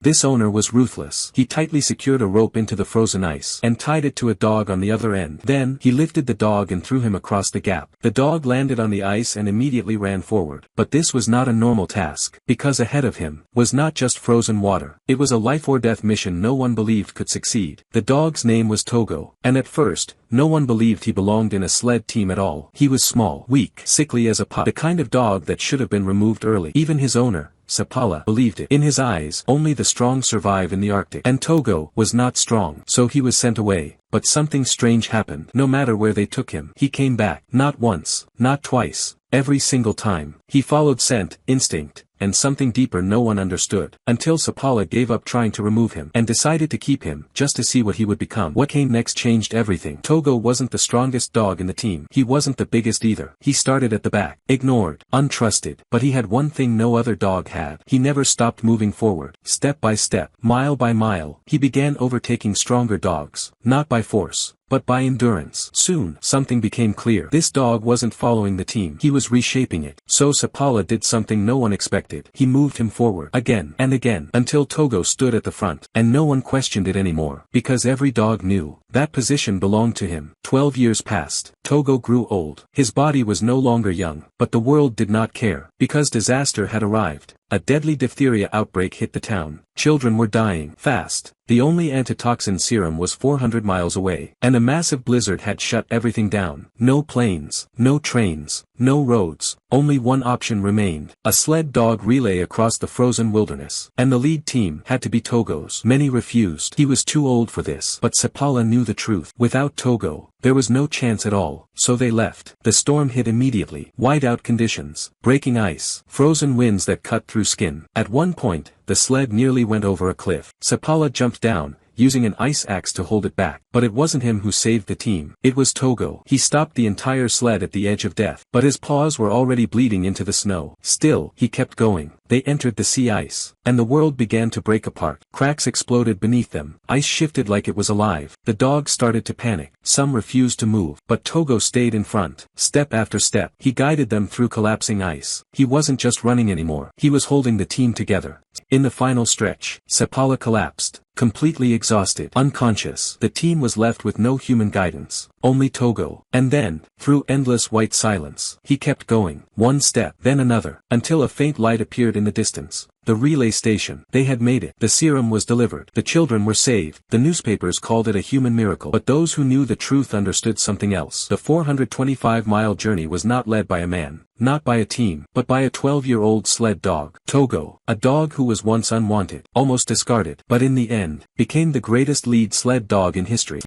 This owner was ruthless. He tightly secured a rope into the frozen ice and tied it to a dog on the other end. Then, he lifted the dog and threw him across the gap. The dog landed on the ice and immediately ran forward. But this was not a normal task, because ahead of him was not just frozen water. It was a life-or-death mission no one believed could succeed. The dog's name was Togo, and at first, no one believed he belonged in a sled team at all. He was small, weak, sickly as a pup, the kind of dog that should have been removed early. Even his owner, Sapala, believed it. In his eyes, only the strong survive in the Arctic. And Togo was not strong, so he was sent away. But something strange happened. No matter where they took him, he came back. Not once, not twice, every single time. He followed scent, instinct, and something deeper no one understood, until Sapala gave up trying to remove him and decided to keep him, just to see what he would become. What came next changed everything. Togo wasn't the strongest dog in the team. He wasn't the biggest either. He started at the back, ignored, untrusted, but he had one thing no other dog had. He never stopped moving forward, step by step, mile by mile. He began overtaking stronger dogs, not by force, but by endurance. Soon, something became clear. This dog wasn't following the team. He was reshaping it. So Sapala did something no one expected. He moved him forward, again and again, until Togo stood at the front, and no one questioned it anymore, because every dog knew that position belonged to him. 12 years passed. Togo grew old. His body was no longer young, but the world did not care, because disaster had arrived. A deadly diphtheria outbreak hit the town. Children were dying fast. The only antitoxin serum was 400 miles away, and a massive blizzard had shut everything down. No planes, no trains, no roads, only one option remained: a sled dog relay across the frozen wilderness. And the lead team had to be Togo's. Many refused. He was too old for this. But Sapala knew the truth. Without Togo, there was no chance at all, so they left. The storm hit immediately. Whiteout conditions, breaking ice, frozen winds that cut through skin. At one point, the sled nearly went over a cliff. Sapala jumped down, using an ice axe to hold it back. But it wasn't him who saved the team. It was Togo. He stopped the entire sled at the edge of death. But his paws were already bleeding into the snow. Still, he kept going. They entered the sea ice, and the world began to break apart. Cracks exploded beneath them. Ice shifted like it was alive. The dogs started to panic. Some refused to move, but Togo stayed in front. Step after step, he guided them through collapsing ice. He wasn't just running anymore. He was holding the team together. In the final stretch, Sapala collapsed, completely exhausted, unconscious. The team was left with no human guidance, only Togo. And then, through endless white silence, he kept going, one step, then another, until a faint light appeared in the distance. The relay station. They had made it. The serum was delivered. The children were saved. The newspapers called it a human miracle. But those who knew the truth understood something else. The 425-mile journey was not led by a man, not by a team, but by a 12-year-old sled dog. Togo, a dog who was once unwanted, almost discarded, but in the end, became the greatest lead sled dog in history.